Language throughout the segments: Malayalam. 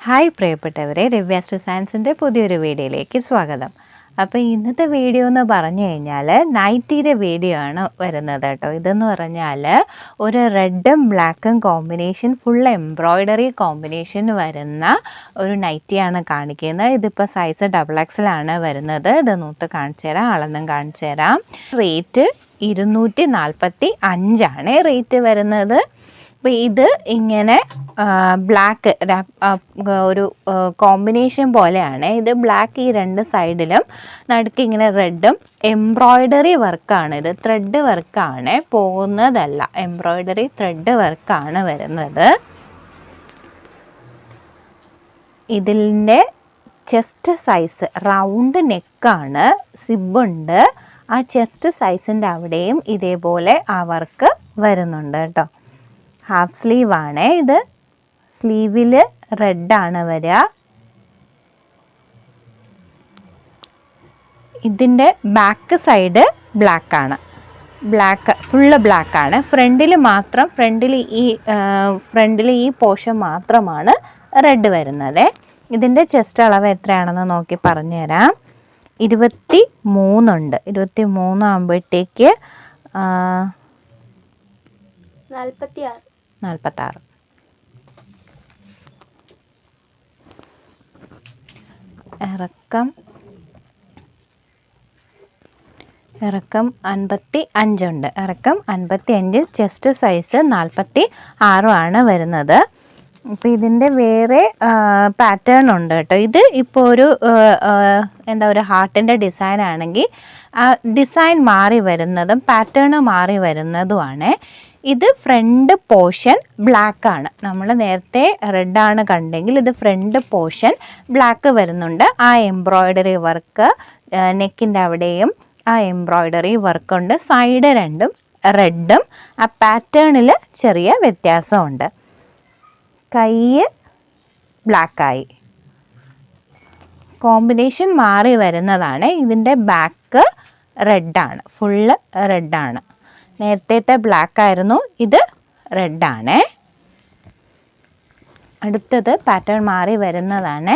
ഹായ് പ്രിയപ്പെട്ടവരെ, ദിവ്യാസ് സയൻസിൻ്റെ പുതിയൊരു വീഡിയോയിലേക്ക് സ്വാഗതം. അപ്പോൾ ഇന്നത്തെ വീഡിയോ എന്ന് പറഞ്ഞു കഴിഞ്ഞാൽ നൈറ്റിയുടെ വീഡിയോ ആണ് വരുന്നത് കേട്ടോ. ഇതെന്ന് പറഞ്ഞാൽ ഒരു റെഡും ബ്ലാക്കും കോമ്പിനേഷൻ, ഫുൾ എംബ്രോയ്ഡറി കോമ്പിനേഷൻ വരുന്ന ഒരു നൈറ്റിയാണ് കാണിക്കുന്നത്. ഇതിപ്പോൾ സൈസ് XXL ആണ് വരുന്നത്. ഇത് നൂത്ത് കാണിച്ചു തരാം, അളന്നും കാണിച്ചു തരാം. റേറ്റ് 245 റേറ്റ് വരുന്നത്. അപ്പോൾ ഇത് ഇങ്ങനെ ബ്ലാക്ക് ഒരു കോമ്പിനേഷൻ പോലെയാണ്. ഇത് ബ്ലാക്ക് ഈ രണ്ട് സൈഡിലും, നടുക്ക് ഇങ്ങനെ റെഡും. എംബ്രോയ്ഡറി വർക്കാണ് ഇത്, ത്രെഡ് വർക്കാണ്, പോകുന്നതല്ല. എംബ്രോയ്ഡറി ത്രെഡ് വർക്കാണ് വരുന്നത്. ഇതിൻ്റെ ചെസ്റ്റ് സൈസ് റൗണ്ട് നെക്കാണ്, സിബുണ്ട്. ആ ചെസ്റ്റ് സൈസിൻ്റെ അവിടെയും ഇതേപോലെ ആ വർക്ക് വരുന്നുണ്ട് കേട്ടോ. ഹാഫ് സ്ലീവ് ആണ് ഇത്. സ്ലീവിൽ റെഡാണ് വരിക. ഇതിൻ്റെ ബാക്ക് സൈഡ് ബ്ലാക്കാണ്, ഫുള്ള് ബ്ലാക്കാണ്. ഫ്രണ്ടിൽ ഈ പോർഷൻ മാത്രമാണ് റെഡ് വരുന്നത്. ഇതിൻ്റെ ചെസ്റ്റ് അളവ് എത്രയാണെന്ന് നോക്കി പറഞ്ഞു തരാം. 23 ഉണ്ട്. 23 ആകുമ്പോഴത്തേക്ക് 46. ഇറക്കം 55 ഉണ്ട്. ഇറക്കം 55, ചെസ്റ്റ് സൈസ് 46 ആണ് വരുന്നത്. അപ്പോൾ ഇതിൻ്റെ വേറെ പാറ്റേൺ ഉണ്ട് കേട്ടോ. ഇത് ഇപ്പോൾ ഒരു ഒരു ഹാർട്ടിൻ്റെ ഡിസൈൻ ആണെങ്കിൽ ആ ഡിസൈൻ മാറി വരുന്നതും പാറ്റേൺ മാറി വരുന്നതുമാണ്. ഇത് ഫ്രണ്ട് പോർഷൻ ബ്ലാക്ക് ആണ്. നമ്മൾ നേരത്തെ റെഡാണ് കണ്ടെങ്കിൽ ഇത് ഫ്രണ്ട് പോർഷൻ ബ്ലാക്ക് വരുന്നുണ്ട്. ആ എംബ്രോയ്ഡറി വർക്ക് നെക്കിൻ്റെ അവിടെയും ആ എംബ്രോയ്ഡറി വർക്കുണ്ട്. സൈഡ് രണ്ടും റെഡും. ആ പാറ്റേണിൽ ചെറിയ വ്യത്യാസമുണ്ട്. കൈ ബ്ലാക്കായി, കോമ്പിനേഷൻ മാറി വരുന്നതാണ്. ഇതിൻ്റെ ബാക്ക് റെഡാണ്, ഫുള്ള് റെഡാണ്. നേരത്തെ ബ്ലാക്ക് ആയിരുന്നു, ഇത് റെഡാണ്. അടുത്തത് പാറ്റേൺ മാറി വരുന്നതാണ്.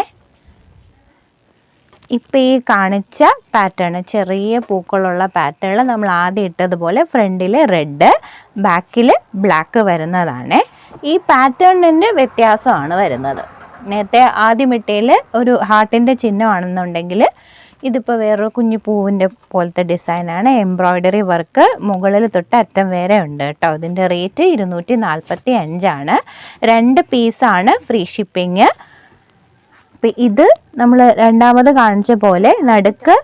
ഇപ്പം ഈ കാണിച്ച പാറ്റേൺ, ചെറിയ പൂക്കളുള്ള പാറ്റേൺ നമ്മൾ ആദ്യം ഇട്ടതുപോലെ ഫ്രണ്ടിൽ റെഡ്, ബാക്കിൽ ബ്ലാക്ക് വരുന്നതാണ്. ഈ പാറ്റേണിൻ്റെ വ്യത്യാസമാണ് വരുന്നത്. നേരത്തെ ആദ്യം ഇട്ടയിൽ ഒരു ഹാർട്ടിൻ്റെ ചിഹ്നമാണെന്നുണ്ടെങ്കിൽ ഇതിപ്പോൾ വേറൊരു കുഞ്ഞു പൂവിൻ്റെ പോലത്തെ ഡിസൈനാണ്. എംബ്രോയ്ഡറി വർക്ക് മുകളിൽ തൊട്ട് അറ്റം വരെ ഉണ്ട് കേട്ടോ. ഇതിൻ്റെ റേറ്റ് 245. 2 പീസാണ്, ഫ്രീ ഷിപ്പിങ്. അപ്പം ഇത് നമ്മൾ രണ്ടാമത് കാണിച്ച പോലെ നടുക്ക്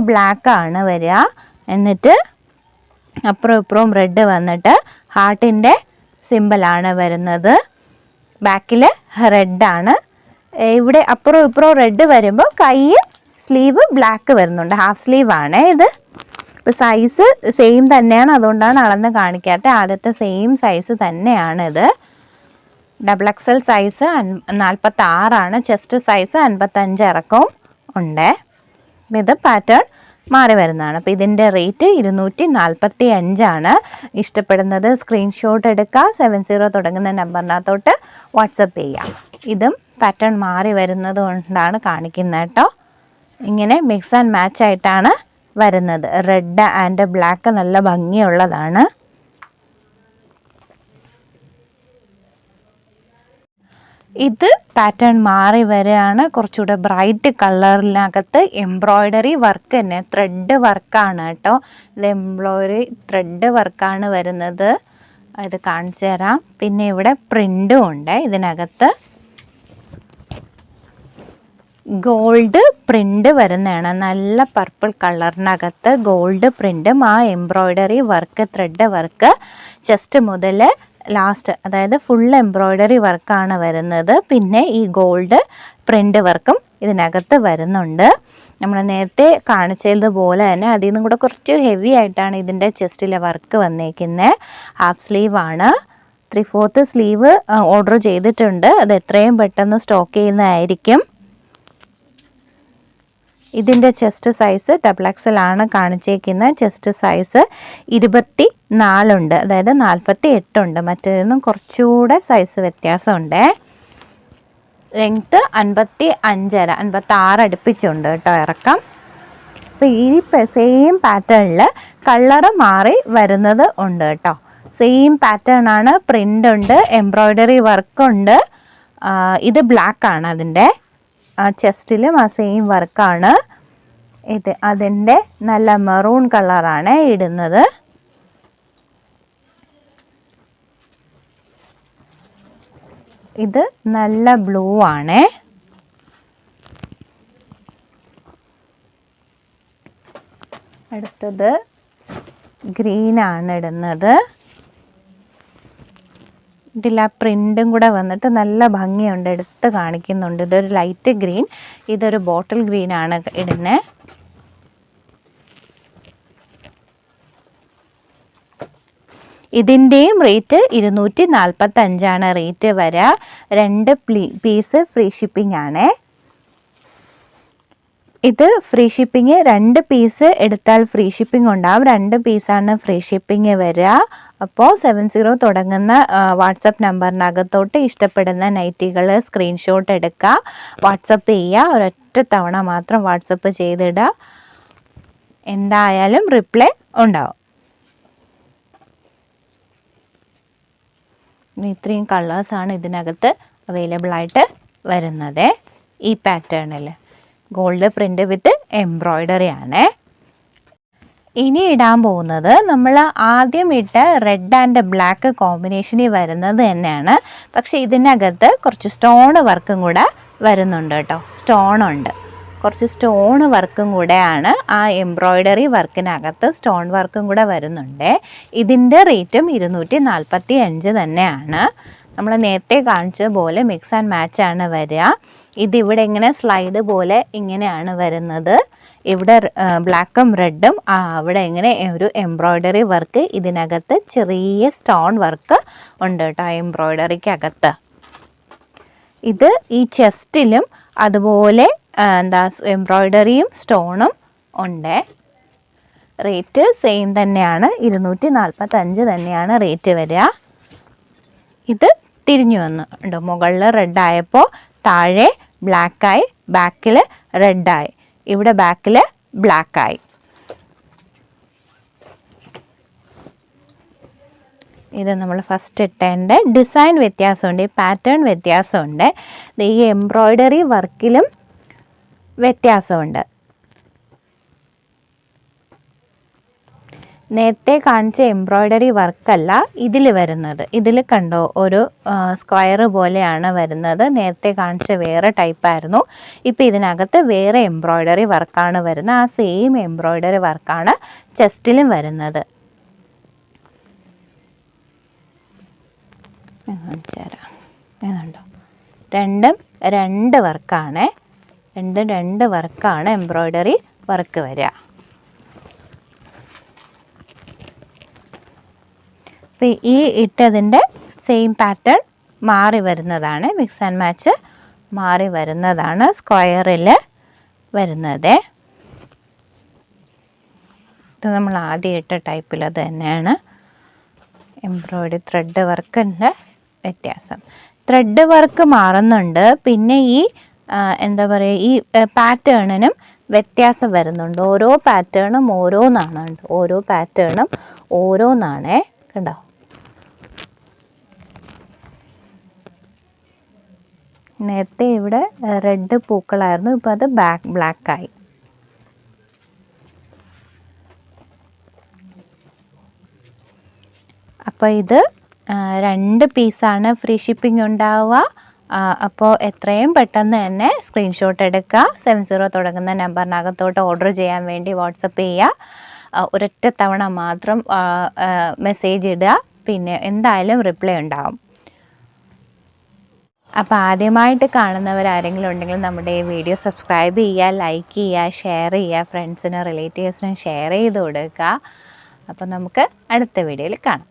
ബ്ലാക്ക് ആണ് വരിക. എന്നിട്ട് അപ്പുറം ഇപ്പുറവും റെഡ് വന്നിട്ട് ഹാർട്ടിൻ്റെ സിമ്പിളാണ് വരുന്നത്. ബാക്കിൽ റെഡാണ്. ഇവിടെ അപ്പുറം ഇപ്പുറവും റെഡ് വരുമ്പോൾ കൈ സ്ലീവ് ബ്ലാക്ക് വരുന്നുണ്ട്. ഹാഫ് സ്ലീവ് ആണ് ഇത്. ഇപ്പോൾ സൈസ് സെയിം തന്നെയാണ്, അതുകൊണ്ടാണ് അളന്ന് കാണിക്കാത്ത. ആദ്യത്തെ സെയിം സൈസ് തന്നെയാണിത്. XXL സൈസ് 46 ചെസ്റ്റ് സൈസ് 55 ഇറക്കവും ഉണ്ട്. ഇത് പാറ്റേൺ മാറി വരുന്നതാണ്. അപ്പോൾ ഇതിൻ്റെ റേറ്റ് 245. ഇഷ്ടപ്പെടുന്നത് സ്ക്രീൻഷോട്ട് എടുക്കുക, 70 തുടങ്ങുന്ന നമ്പറിനകത്തോട്ട് വാട്സപ്പ് ചെയ്യാം. ഇതും പാറ്റേൺ മാറി വരുന്നത് കൊണ്ടാണ് കാണിക്കുന്നത് കേട്ടോ. ഇങ്ങനെ മിക്സ് ആൻഡ് മാച്ച് ആയിട്ടാണ് വരുന്നത്. റെഡ് ആൻഡ് ബ്ലാക്ക് നല്ല ഭംഗിയുള്ളതാണ്. ഇത് പാറ്റേൺ മാറി വരികയാണ്. കുറച്ചുകൂടെ ബ്രൈറ്റ് കളറിനകത്ത് എംബ്രോയ്ഡറി വർക്ക് തന്നെ, ത്രെഡ് വർക്കാണ് കേട്ടോ. ഇത് എംബ്രോയ്ഡറി ത്രെഡ് വർക്കാണ് വരുന്നത്. ഇത് കാണിച്ചു തരാം. പിന്നെ ഇവിടെ പ്രിൻറ്റും ഉണ്ട്. ഇതിനകത്ത് ഗോൾഡ് പ്രിൻ്റ് വരുന്നതാണ്. നല്ല പർപ്പിൾ കളറിനകത്ത് ഗോൾഡ് പ്രിൻറ്റും ആ embroidery work, thread work chest മുതൽ ലാസ്റ്റ്, അതായത് ഫുൾ എംബ്രോയ്ഡറി വർക്കാണ് വരുന്നത്. പിന്നെ ഈ ഗോൾഡ് പ്രിൻ്റ് വർക്കും ഇതിനകത്ത് വരുന്നുണ്ട്. നമ്മൾ നേരത്തെ കാണിച്ചതുപോലെ തന്നെ അതിൽ നിന്നും കൂടെ കുറച്ച് ഹെവി ആയിട്ടാണ് ഇതിൻ്റെ ചെസ്റ്റിലെ വർക്ക് വന്നേക്കുന്നത്. ഹാഫ് സ്ലീവ് ആണ്. 3/4 സ്ലീവ് ഓർഡർ ചെയ്തിട്ടുണ്ട്. അത് എത്രയും പെട്ടെന്ന് സ്റ്റോക്ക് ചെയ്യുന്നതായിരിക്കും. ഇതിൻ്റെ ചെസ്റ്റ് സൈസ് XXL ആണ് കാണിച്ചേക്കുന്നത്. ചെസ്റ്റ് സൈസ് 24 ഉണ്ട്, അതായത് 48 ഉണ്ട്. മറ്റേതിൽ നിന്നും കുറച്ചുകൂടെ സൈസ് വ്യത്യാസമുണ്ട്. ലെങ്ത്ത് 55.5 56 അടുപ്പിച്ചുണ്ട് കേട്ടോ ഇറക്കം. അപ്പോൾ ഈ സെയിം പാറ്റേണിൽ കളറ് മാറി വരുന്നത് ഉണ്ട് കേട്ടോ. സെയിം പാറ്റേൺ ആണ്, പ്രിൻ്റ് ഉണ്ട്, എംബ്രോയ്ഡറി വർക്കുണ്ട്. ഇത് ബ്ലാക്ക് ആണ്, അതിൻ്റെ ചെസ്റ്റിലും ആ സെയിം വർക്കാണ്. ഇത് അതിൻ്റെ നല്ല മെറൂൺ കളറാണ് ഇടുന്നത്. ഇത് നല്ല ബ്ലൂ ആണ്. അടുത്തത് ഗ്രീൻ ആണ് ഇടുന്നത്. ഇതിൽ ആ പ്രിൻറ്റും കൂടെ വന്നിട്ട് നല്ല ഭംഗിയുണ്ട്, എടുത്ത് കാണിക്കുന്നുണ്ട്. ഇതൊരു ലൈറ്റ് ഗ്രീൻ, ഇതൊരു ബോട്ടിൽ ഗ്രീൻ ആണ് ഇടുന്നത്. ഇതിൻ്റെയും റേറ്റ് 245 റേറ്റ് വരിക. 2 പീസ് ഫ്രീ ഷിപ്പിംഗ് ആണ്. ഇത് ഫ്രീ ഷിപ്പിംഗ് 2 പീസ് എടുത്താൽ ഫ്രീ ഷിപ്പിംഗ് ഉണ്ടാവും. 2 പീസാണ് ഫ്രീ ഷിപ്പിംഗ് വരിക. അപ്പോൾ 70 തുടങ്ങുന്ന വാട്സപ്പ് നമ്പറിനകത്തോട്ട് ഇഷ്ടപ്പെടുന്ന നൈറ്റികൾ സ്ക്രീൻഷോട്ട് എടുക്കുക, വാട്സപ്പ് ചെയ്യുക. ഒരൊറ്റ തവണ മാത്രം വാട്സപ്പ് ചെയ്തിടുക, എന്തായാലും റിപ്ലൈ ഉണ്ടാവും. ഇത്രയും കളേഴ്സാണ് ഇതിനകത്ത് അവൈലബിൾ ആയിട്ട് വരുന്നത്. ഈ പാറ്റേണിൽ ഗോൾഡ് പ്രിൻ്റ് വിത്ത് എംബ്രോയ്ഡറി ആണ്. ഇനി ഇടാൻ പോകുന്നത് നമ്മൾ ആദ്യം ഇട്ട റെഡ് ആൻഡ് ബ്ലാക്ക് കോമ്പിനേഷനിൽ വരുന്നത് തന്നെയാണ്. പക്ഷേ ഇതിനകത്ത് കുറച്ച് സ്റ്റോൺ വർക്കും കൂടെ വരുന്നുണ്ട് കേട്ടോ. സ്റ്റോണുണ്ട്, കുറച്ച് സ്റ്റോൺ വർക്കും കൂടെയാണ് ആ എംബ്രോയ്ഡറി വർക്കിനകത്ത് സ്റ്റോൺ വർക്കും കൂടെ വരുന്നുണ്ട്. ഇതിൻ്റെ റേറ്റും 245 തന്നെയാണ്. നമ്മൾ നേരത്തെ കാണിച്ച പോലെ മിക്സ് ആൻഡ് മാച്ച് ആണ് വരിക. ഇതിവിടെ ഇങ്ങനെ സ്ലൈഡ് പോലെ ഇങ്ങനെയാണ് വരുന്നത്. ഇവിടെ ബ്ലാക്കും റെഡും അവിടെ ഇങ്ങനെ ഒരു എംബ്രോയ്ഡറി വർക്ക്, ഇതിനകത്ത് ചെറിയ സ്റ്റോൺ വർക്ക് ഉണ്ട് കേട്ടോ എംബ്രോയ്ഡറിക്കകത്ത്. ഇത് ഈ ചെസ്റ്റിലും അതുപോലെ എംബ്രോയ്ഡറിയും സ്റ്റോണും ഉണ്ട്. റേറ്റ് സെയിം തന്നെയാണ്, 245 തന്നെയാണ് റേറ്റ് വരിക. ഇത് തിരിഞ്ഞു വന്നു ഉണ്ടോ, മുകളിൽ റെഡ് ആയപ്പോൾ താഴെ ബ്ലാക്കായി, ബാക്കിൽ റെഡായി, ഇവിടെ ബാക്കിൽ ബ്ലാക്കായി. ഇത് നമ്മൾ ഫസ്റ്റ് ഇട്ടതിൻ്റെ ഡിസൈൻ വ്യത്യാസമുണ്ട്, ഈ പാറ്റേൺ വ്യത്യാസമുണ്ട്. ഈ എംബ്രോയ്ഡറി വർക്കിലും വ്യത്യാസമുണ്ട്. നേരത്തെ കാണിച്ച എംബ്രോയ്ഡറി വർക്കല്ല ഇതിൽ വരുന്നത്. ഇതിൽ കണ്ടോ ഒരു സ്ക്വയർ പോലെയാണ് വരുന്നത്. നേരത്തെ കാണിച്ച വേറെ ടൈപ്പായിരുന്നു. ഇപ്പോൾ ഇതിനകത്ത് വേറെ എംബ്രോയ്ഡറി വർക്കാണ് വരുന്നത്. ആ സെയിം എംബ്രോയ്ഡറി വർക്കാണ് ചെസ്റ്റിലും വരുന്നത്. ഏതാണ്ടോ രണ്ടും 2 വർക്കാണ്, 2 വർക്കാണ് എംബ്രോയ്ഡറി വർക്ക് വരിക. അപ്പോൾ ഈ ഇട്ടതിൻ്റെ സെയിം പാറ്റേൺ മാറി വരുന്നതാണ്, മിക്സ് ആൻഡ് മാച്ച് മാറി വരുന്നതാണ് സ്ക്വയറിൽ വരുന്നത്. ഇത് നമ്മൾ ആദ്യം ഇട്ട ടൈപ്പിൽ അത് തന്നെയാണ്. എംബ്രോയ്ഡറി ത്രെഡ് വർക്കിൻ്റെ വ്യത്യാസം, ത്രെഡ് വർക്ക് മാറുന്നുണ്ട്. പിന്നെ ഈ എന്താ പറയുക, ഈ പാറ്റേണിനും വ്യത്യാസം വരുന്നുണ്ട്. ഓരോ പാറ്റേണും ഓരോന്നാണ്, ഓരോ പാറ്റേണും ഓരോന്നാണേ. കണ്ടോ, നേരത്തെ ഇവിടെ റെഡ് പൂക്കളായിരുന്നു, ഇപ്പോൾ അത് ബ്ലാക്കായി. അപ്പോൾ ഇത് 2 പീസാണ് ഫ്രീ ഷിപ്പിംഗ് ഉണ്ടാവുക. അപ്പോൾ എത്രയും പെട്ടെന്ന് തന്നെ സ്ക്രീൻഷോട്ട് എടുക്കുക. 70 തുടങ്ങുന്ന നമ്പറിനകത്തോട്ട് ഓർഡർ ചെയ്യാൻ വേണ്ടി വാട്സപ്പ് ചെയ്യുക. ഒരൊറ്റ തവണ മാത്രം മെസ്സേജ് ഇടുക, പിന്നെ എന്തായാലും റിപ്ലൈ ഉണ്ടാവും. അപ്പോൾ ആദ്യമായിട്ട് കാണുന്നവരാരെങ്കിലും ഉണ്ടെങ്കിൽ നമ്മുടെ ഈ വീഡിയോ സബ്സ്ക്രൈബ് ചെയ്യുക, ലൈക്ക് ചെയ്യുക, ഷെയർ ചെയ്യുക, ഫ്രണ്ട്സിനും റിലേറ്റീവ്സിനും ഷെയർ ചെയ്ത് കൊടുക്കുക. അപ്പോൾ നമുക്ക് അടുത്ത വീഡിയോയിൽ കാണാം.